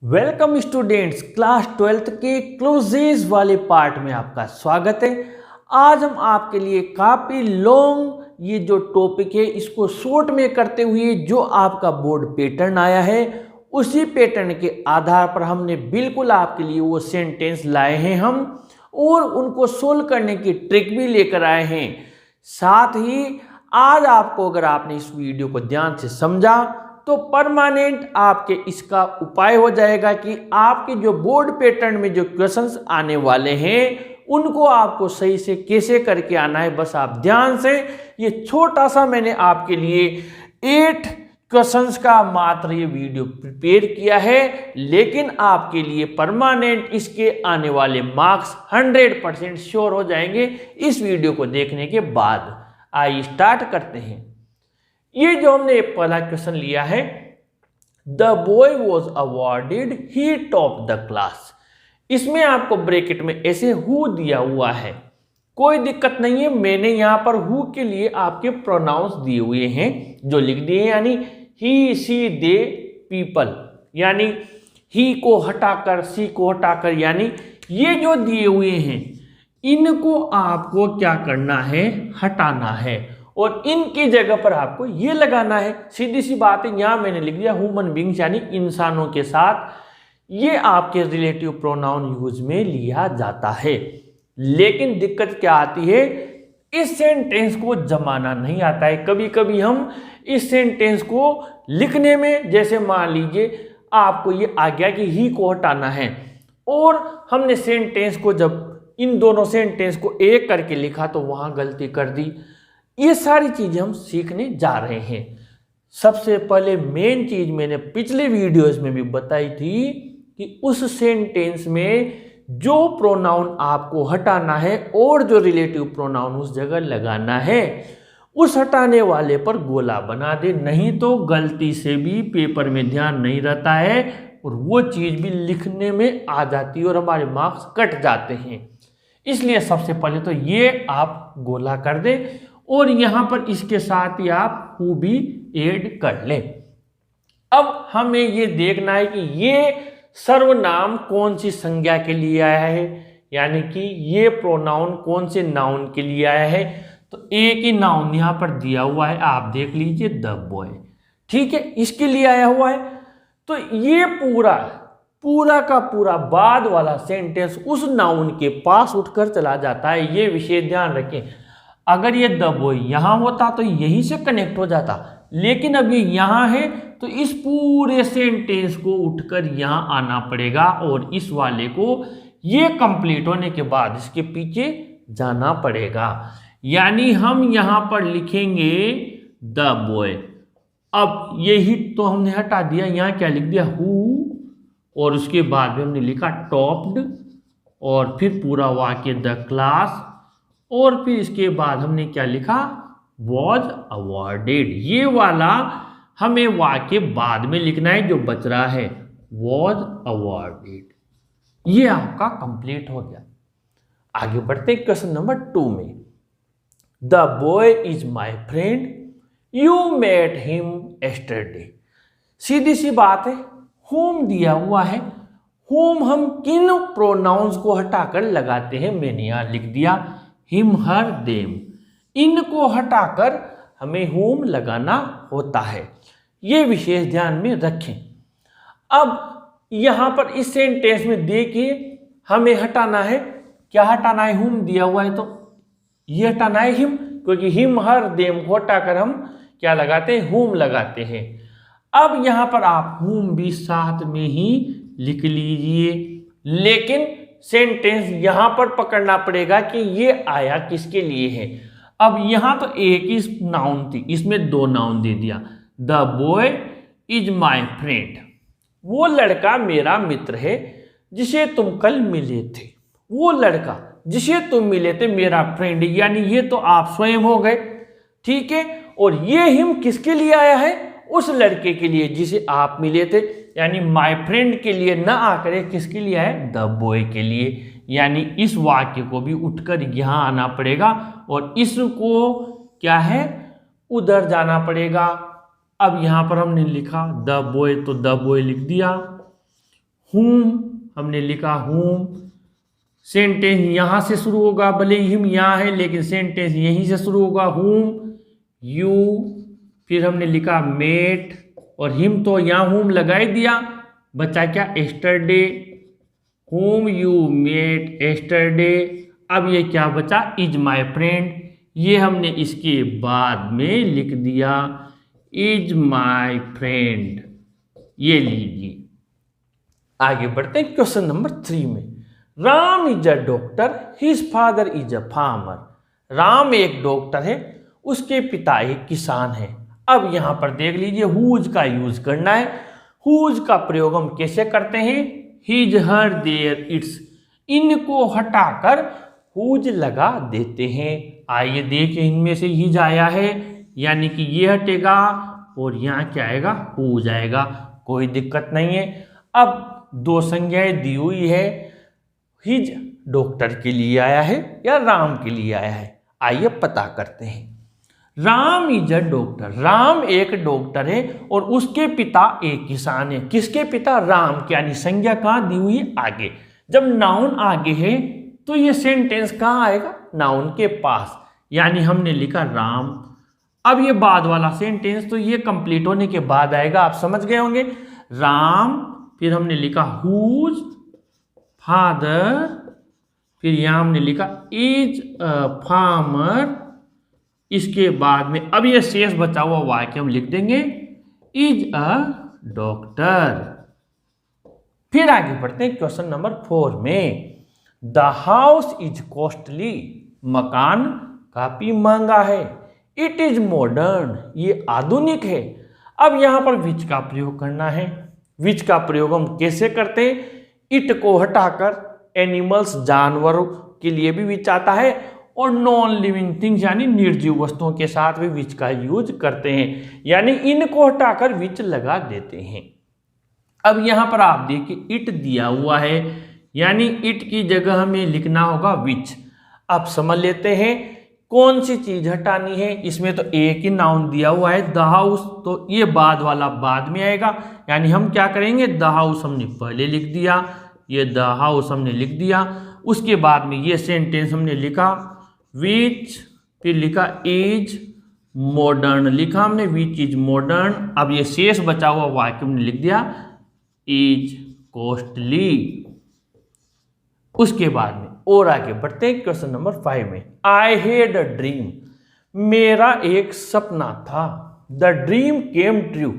Welcome students, class 12th के closes वाले part में आपका स्वागत है। आज हम आपके लिए काफ़ी लॉन्ग ये जो टॉपिक है इसको शॉर्ट में करते हुए जो आपका बोर्ड पैटर्न आया है उसी पैटर्न के आधार पर हमने बिल्कुल आपके लिए वो सेंटेंस लाए हैं हम, और उनको सोल्व करने की ट्रिक भी लेकर आए हैं। साथ ही आज आपको, अगर आपने इस वीडियो को ध्यान से समझा तो परमानेंट आपके इसका उपाय हो जाएगा कि आपके जो बोर्ड पैटर्न में जो क्वेश्चंस आने वाले हैं उनको आपको सही से कैसे करके आना है। बस आप ध्यान से, ये छोटा सा मैंने आपके लिए 8 क्वेश्चंस का मात्र ये वीडियो प्रिपेयर किया है, लेकिन आपके लिए परमानेंट इसके आने वाले मार्क्स 100% श्योर हो जाएंगे इस वीडियो को देखने के बाद। आइए स्टार्ट करते हैं। ये जो हमने पहला क्वेश्चन लिया है, the boy was awarded he top the class. इसमें आपको ब्रैकेट में ऐसे हु दिया हुआ है, कोई दिक्कत नहीं है। मैंने यहां पर हु के लिए आपके प्रोनाउंस दिए हुए हैं जो लिख दिए हैं, यानी ही सी दे पीपल, यानी ही को हटाकर सी को हटाकर, यानी ये जो दिए हुए हैं इनको आपको क्या करना है, हटाना है, और इनकी जगह पर आपको ये लगाना है। सीधी सी बात है, यहां मैंने लिख दिया ह्यूमन बींग्स, यानी इंसानों के साथ ये आपके रिलेटिव प्रोनाउन यूज में लिया जाता है। लेकिन दिक्कत क्या आती है, इस सेंटेंस को जमाना नहीं आता है। कभी कभी हम इस सेंटेंस को लिखने में, जैसे मान लीजिए आपको ये आ गया कि ही को हटाना है, और हमने सेंटेंस को जब इन दोनों सेंटेंस को एक करके लिखा तो वहां गलती कर दी। ये सारी चीजें हम सीखने जा रहे हैं। सबसे पहले मेन चीज मैंने पिछले वीडियोस में भी बताई थी कि उस सेंटेंस में जो प्रोनाउन आपको हटाना है और जो रिलेटिव प्रोनाउन उस जगह लगाना है, उस हटाने वाले पर गोला बना दे, नहीं तो गलती से भी पेपर में ध्यान नहीं रहता है और वो चीज भी लिखने में आ जाती है और हमारे मार्क्स कट जाते हैं। इसलिए सबसे पहले तो ये आप गोला कर दें और यहां पर इसके साथ ही आप हु भी ऐड कर लें। अब हमें ये देखना है कि ये सर्वनाम कौन सी संज्ञा के लिए आया है, यानी कि ये प्रोनाउन कौन से नाउन के लिए आया है। तो एक ही नाउन यहां पर दिया हुआ है, आप देख लीजिए, द बॉय, ठीक है, इसके लिए आया हुआ है। तो ये पूरा का पूरा बाद वाला सेंटेंस उस नाउन के पास उठकर चला जाता है। ये विशेष ध्यान रखें। अगर ये द बॉय यहां होता तो यहीं से कनेक्ट हो जाता, लेकिन अब ये यहां है तो इस पूरे सेंटेंस को उठकर यहां आना पड़ेगा और इस वाले को ये कंप्लीट होने के बाद इसके पीछे जाना पड़ेगा। यानी हम यहां पर लिखेंगे द बॉय। अब यही तो हमने हटा दिया, यहां क्या लिख दिया, हु, और उसके बाद में हमने लिखा टॉप्ड, और फिर पूरा वाक्य द क्लास, और फिर इसके बाद हमने क्या लिखा, वॉज अवॉर्डेड। ये वाला हमें वाक्य बाद में लिखना है जो बच रहा है, वॉज अवॉर्डेड। ये आपका कंप्लीट हो गया। आगे बढ़ते हैं क्वेश्चन नंबर 2 में। The boy is my friend, you met him yesterday. सीधी सी बात है, होम दिया हुआ है, होम हम किन प्रोनाउंस को हटाकर लगाते हैं, मैंने यहां लिख दिया हिम हर देम। इनको हटाकर हमें होम लगाना होता है, ये विशेष ध्यान में रखें। अब यहां पर इस सेंटेंस में देखिए हमें हटाना है, क्या हटाना है, होम दिया हुआ है तो ये हटाना है हिम, क्योंकि हिम हर देम को हटाकर हम क्या लगाते हैं, होम लगाते हैं। अब यहां पर आप होम भी साथ में ही लिख लीजिए, लेकिन सेंटेंस यहां पर पकड़ना पड़ेगा कि ये आया किसके लिए है। अब यहां तो एक ही नाउन थी, इसमें 2 नाउन दे दिया, the boy is my friend, वो लड़का मेरा मित्र है जिसे तुम कल मिले थे। वो लड़का जिसे तुम मिले थे मेरा फ्रेंड, यानी ये तो आप स्वयं हो गए, ठीक है। और ये हिम किसके लिए आया है, उस लड़के के लिए जिसे आप मिले थे, यानी माय फ्रेंड के लिए ना आकर किसके लिए आए, द बॉय के लिए। यानी इस वाक्य को भी उठकर यहां आना पड़ेगा और इसको क्या है, उधर जाना पड़ेगा। अब यहां पर हमने लिखा द बॉय, तो द बॉय लिख दिया, whom हमने लिखा whom, सेंटेंस यहाँ से शुरू होगा, भले ही हम यहाँ है लेकिन सेंटेंस यहीं से शुरू होगा whom you, फिर हमने लिखा met और हिम तो यहाँ whom लगा ही दिया, बचा क्या yesterday, whom you met yesterday। अब ये क्या बचा is my friend, ये हमने इसके बाद में लिख दिया is my friend। ये लीजिए आगे बढ़ते हैं क्वेश्चन नंबर 3 में। Ram is a doctor, his father is a farmer. Ram एक डॉक्टर है, उसके पिता एक किसान है। अब यहां पर देख लीजिए हुज का यूज करना है। हुज का प्रयोग हम कैसे करते हैं, हिज हर देयर इट्स, इनको हटाकर हुज लगा देते हैं। आइए देखिए इनमें से हिज आया है यानी कि ये हटेगा और यहाँ क्या आएगा हुज आएगा, कोई दिक्कत नहीं है। अब दो संज्ञाएं दी हुई है, हिज डॉक्टर के लिए आया है या राम के लिए आया है, आइए पता करते हैं। Ram is a doctor, Ram एक डॉक्टर है और उसके पिता एक किसान है। किसके पिता, राम के, यानी संज्ञा कहाँ दी हुई है आगे। जब नाउन आगे है तो ये सेंटेंस कहाँ आएगा, नाउन के पास, यानी हमने लिखा राम। अब ये बाद वाला सेंटेंस तो ये कंप्लीट होने के बाद आएगा, आप समझ गए होंगे। राम, फिर हमने लिखा हुज फादर, फिर यहां हमने लिखा इज अ फार्मर। इसके बाद में अब ये शेष बचा हुआ वाक्य हम लिख देंगे इज अ डॉक्टर। फिर आगे बढ़ते हैं क्वेश्चन नंबर 4 में। द हाउस इज कॉस्टली, मकान काफी महंगा है। इट इज मॉडर्न, ये आधुनिक है। अब यहां पर विच का प्रयोग करना है। विच का प्रयोग हम कैसे करते हैं, इट को हटाकर एनिमल्स, जानवरों के लिए भी विच आता है और नॉन लिविंग थिंग्स यानी निर्जीव वस्तुओं के साथ भी विच का यूज करते हैं, यानी इनको हटाकर विच लगा देते हैं। अब यहां पर आप देखिए इट दिया हुआ है, यानी इट की जगह हमें लिखना होगा विच। अब समझ लेते हैं कौन सी चीज हटानी है। इसमें तो एक ही नाउन दिया हुआ है द हाउस, तो ये बाद वाला बाद में आएगा, यानी हम क्या करेंगे, द हाउस हमने पहले लिख दिया, ये द हाउस हमने लिख दिया। उसके बाद में ये सेंटेंस हमने लिखा विच, फिर लिखा इज मॉडर्न, लिखा हमने विच इज मॉडर्न। अब ये शेष बचा हुआ वाक्य हमने लिख दिया इज कॉस्टली। उसके बाद में और आगे बढ़ते हैं क्वेश्चन नंबर 5 में। आई हैड अ ड्रीम, मेरा एक सपना था। द ड्रीम केम ट्रू,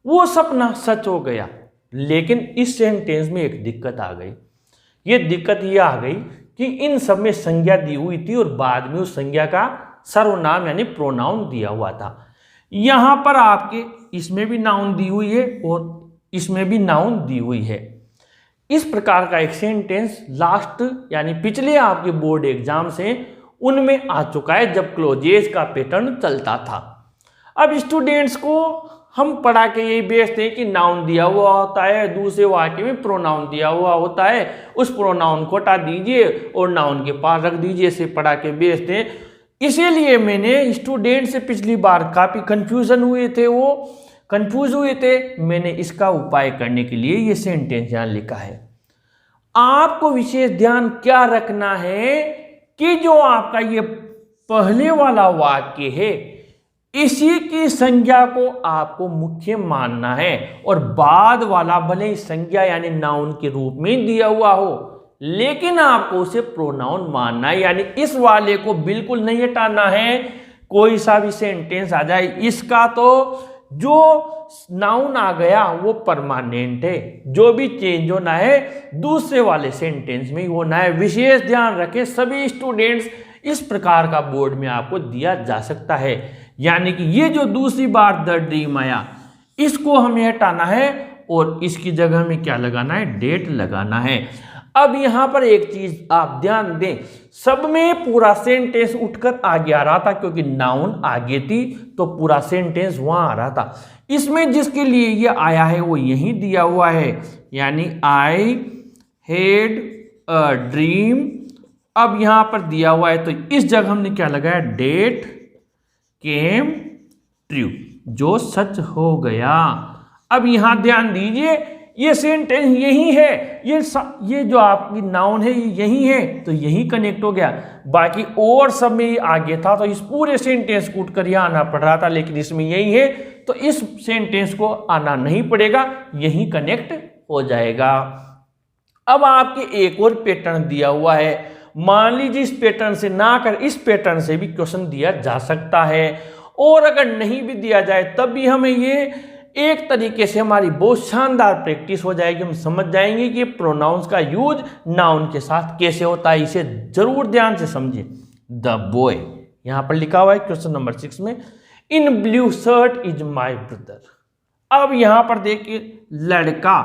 वो सपना सच हो गया। लेकिन इस सेंटेंस में एक दिक्कत आ गई। ये दिक्कत ये आ गई कि इन सब में संज्ञा दी हुई थी और बाद में उस संज्ञा का सर्वनाम यानी प्रोनाउन दिया हुआ था। यहां पर आपके इसमें भी नाउन दी हुई है और इसमें भी नाउन दी हुई है। इस प्रकार का एक सेंटेंस लास्ट यानी पिछले आपके बोर्ड एग्जाम से उनमें आ चुका है जब क्लोजेज का पैटर्न चलता था। अब स्टूडेंट्स को हम पढ़ा के यही बेचते हैं कि नाउन दिया हुआ होता है, दूसरे वाक्य में प्रोनाउन दिया हुआ होता है, उस प्रोनाउन को हटा दीजिए और नाउन के पास रख दीजिए, इसे पढ़ा के बेचते हैं। इसीलिए मैंने स्टूडेंट से पिछली बार काफ़ी कंफ्यूजन हुए थे, वो कंफ्यूज हुए थे, मैंने इसका उपाय करने के लिए ये सेंटेंस यहाँ लिखा है। आपको विशेष ध्यान क्या रखना है कि जो आपका ये पहले वाला वाक्य है इसी की संज्ञा को आपको मुख्य मानना है और बाद वाला भले ही संज्ञा यानी नाउन के रूप में दिया हुआ हो लेकिन आपको उसे प्रोनाउन मानना है, यानी इस वाले को बिल्कुल नहीं हटाना है। कोई सा भी सेंटेंस आ जाए इसका तो जो नाउन आ गया वो परमानेंट है, जो भी चेंज होना है दूसरे वाले सेंटेंस में ही होना है। विशेष ध्यान रखें सभी स्टूडेंट्स, इस प्रकार का बोर्ड में आपको दिया जा सकता है। यानी कि ये जो दूसरी बार द ड्रीम आया इसको हमें हटाना है और इसकी जगह में क्या लगाना है, डेट लगाना है। अब यहां पर एक चीज आप ध्यान दें, सब में पूरा सेंटेंस उठकर आगे आ रहा था क्योंकि नाउन आगे थी तो पूरा सेंटेंस वहां आ रहा था। इसमें जिसके लिए ये आया है वो यही दिया हुआ है, यानी आई हैड अ ड्रीम। अब यहां पर दिया हुआ है तो इस जगह हमने क्या लगाया, डेट केम ट्रू, जो सच हो गया। अब यहां ध्यान दीजिए ये सेंटेंस यही है, ये जो आपकी नाउन है ये यही है, तो यही कनेक्ट हो गया। बाकी और सब में ये आगे था तो इस पूरे सेंटेंस को उठकर यहाँ आना पड़ रहा था, लेकिन इसमें यही है तो इस सेंटेंस को आना नहीं पड़ेगा, यही कनेक्ट हो जाएगा। अब आपके एक और पैटर्न दिया हुआ है, मान लीजिए इस पैटर्न से ना कर इस पैटर्न से भी क्वेश्चन दिया जा सकता है, और अगर नहीं भी दिया जाए तब भी हमें ये एक तरीके से हमारी बहुत शानदार प्रैक्टिस हो जाएगी। हम समझ जाएंगे कि प्रोनाउंस का यूज नाउन के साथ कैसे होता है, इसे जरूर ध्यान से समझिए। द बॉय यहां पर लिखा हुआ है क्वेश्चन नंबर 6 में, इन blue shirt is my brother. अब यहां पर देखिए लड़का,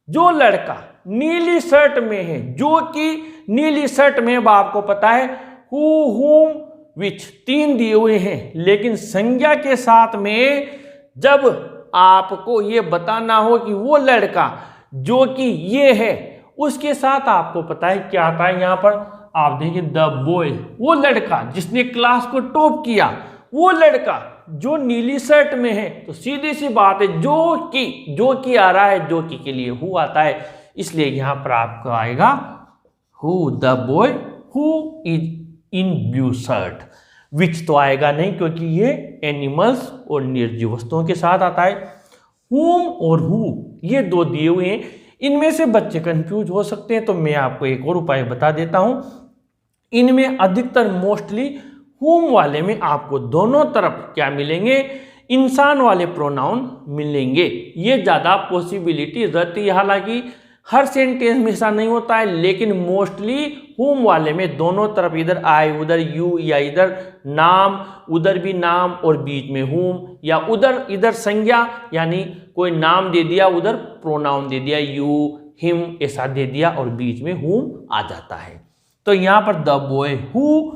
जो लड़का नीली शर्ट में है, जो कि नीली शर्ट में, अब आपको पता है हु हुम विच 3 दिए हुए हैं, लेकिन संज्ञा के साथ में जब आपको ये बताना हो कि वो लड़का जो कि ये है, उसके साथ आपको पता है क्या आता है। यहां पर आप देखिए द बॉय, वो लड़का जिसने क्लास को टॉप किया, वो लड़का जो नीली शर्ट में है, तो सीधी सी बात है जो कि आ रहा है, जो कि के लिए हु आता है, इसलिए यहां पर आपको आएगा who, the boy who is in blue shirt. Which तो आएगा नहीं क्योंकि ये एनिमल्स और निर्जीव वस्तुओं के साथ आता है। हुम और हु ये 2 दिए हुए हैं, इनमें से बच्चे कंफ्यूज हो सकते हैं, तो मैं आपको एक और उपाय बता देता हूं। इनमें अधिकतर मोस्टली हुम वाले में आपको दोनों तरफ क्या मिलेंगे, इंसान वाले प्रोनाउन मिलेंगे। ये ज़्यादा पॉसिबिलिटी रहती है, हालांकि हर सेंटेंस में ऐसा नहीं होता है, लेकिन मोस्टली हुम वाले में दोनों तरफ इधर आई उधर यू, या इधर नाम उधर भी नाम और बीच में हुम, या उधर इधर संज्ञा यानी कोई नाम दे दिया उधर प्रोनाउन दे दिया यू हिम ऐसा दे दिया और बीच में हुम आ जाता है। तो यहाँ पर the boy who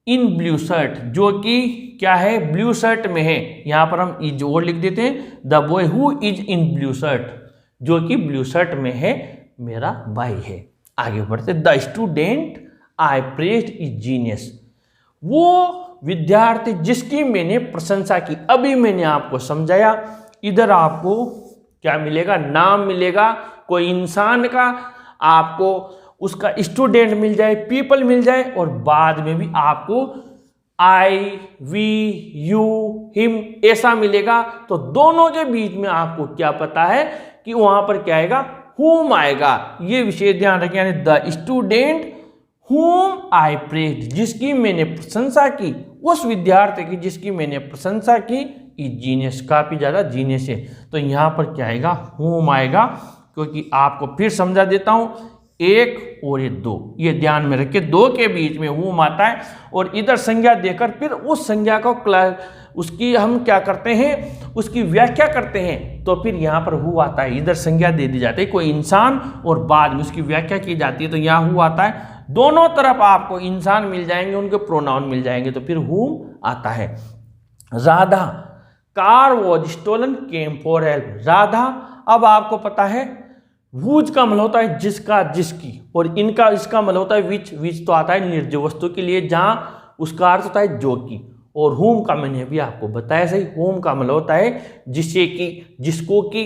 in blue shirt, जो कि क्या है ब्लू शर्ट में है, यहाँ पर हम इज और लिख देते हैं, the boy who is in blue shirt, जो कि ब्लू शर्ट में है मेरा भाई है। आगे बढ़ते, the student I praised is genius, वो विद्यार्थी जिसकी मैंने प्रशंसा की। अभी मैंने आपको समझाया, इधर आपको क्या मिलेगा, नाम मिलेगा कोई इंसान का, आपको उसका स्टूडेंट मिल जाए, पीपल मिल जाए, और बाद में भी आपको आई वी यू हिम ऐसा मिलेगा। तो दोनों के बीच में आपको क्या पता है कि वहां पर क्या आएगा, हुम आएगा। ये विशेष ध्यान रखें, यानी द स्टूडेंट हुम आई प्रेज्ड, जिसकी मैंने प्रशंसा की, उस विद्यार्थी की जिसकी मैंने प्रशंसा की, इज जीनियस काफी ज्यादा जीनियस है। तो यहां पर क्या आएगा, हुम आएगा, क्योंकि आपको फिर समझा देता हूं, 1 और ये 2 ये ध्यान में रखिए, 2 के बीच में हुम आता है, और इधर संज्ञा देकर फिर उस संज्ञा को उसकी हम क्या करते हैं, उसकी व्याख्या करते हैं, तो फिर यहाँ पर हु आता है। इधर संज्ञा दे दी जाती है कोई इंसान और बाद में उसकी व्याख्या की जाती है, तो यहाँ हु आता है। दोनों तरफ आपको इंसान मिल जाएंगे, उनके प्रोनाउन मिल जाएंगे, तो फिर हुम आता है। Radha car was stolen came for help, Radha, अब आपको पता है वूज का मतलब होता है जिसका जिसकी, और इनका इसका मतलब होता है विच, विच तो आता है निर्जीव वस्तु के लिए, जहां उसका अर्थ होता है जो की, और होम का मैंने भी आपको बताया सही, होम का मतलब होता है जिसे की, जिसको की।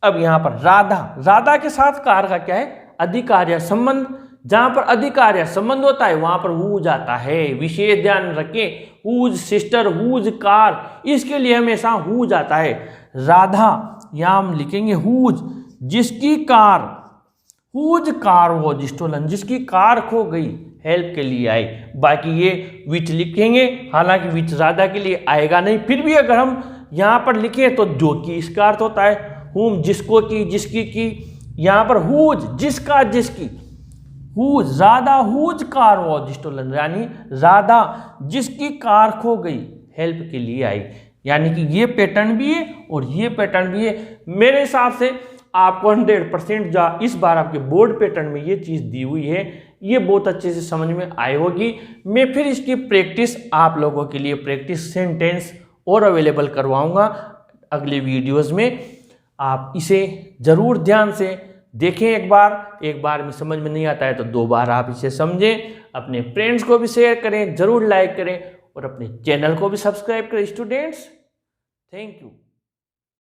अब यहाँ पर राधा, राधा के साथ कार का क्या है, अधिकार या संबंध, जहां पर अधिकार या संबंध होता है वहां पर हुज आता है। विशेष ध्यान रखें, हुज सिस्टर, हुज कार, इसके लिए हमेशा हुज आता है। राधा यहां हम लिखेंगे हुज, जिसकी car, whose car was stolen, जिसकी कार खो गई, हेल्प के लिए आई। बाकी ये विच लिखेंगे, हालांकि विच राधा के लिए आएगा नहीं, फिर भी अगर हम यहाँ पर लिखें तो जो कि इसका अर्थ होता है, हुम जिसको की, जिसकी की, यहाँ पर हुज जिसका जिसकी, whose Radha whose car was stolen, यानी राधा जिसकी कार खो गई हेल्प के लिए आई। यानी कि ये पैटर्न भी है और ये पैटर्न भी है। मेरे हिसाब से आपको 100% जा इस बार आपके बोर्ड पैटर्न में ये चीज़ दी हुई है, ये बहुत अच्छे से समझ में आई होगी। मैं फिर इसकी प्रैक्टिस आप लोगों के लिए प्रैक्टिस सेंटेंस और अवेलेबल करवाऊंगा अगले वीडियोस में। आप इसे ज़रूर ध्यान से देखें, एक बार में समझ में नहीं आता है तो 2 बार आप इसे समझें। अपने फ्रेंड्स को भी शेयर करें, ज़रूर लाइक करें और अपने चैनल को भी सब्सक्राइब करें स्टूडेंट्स। Thank you.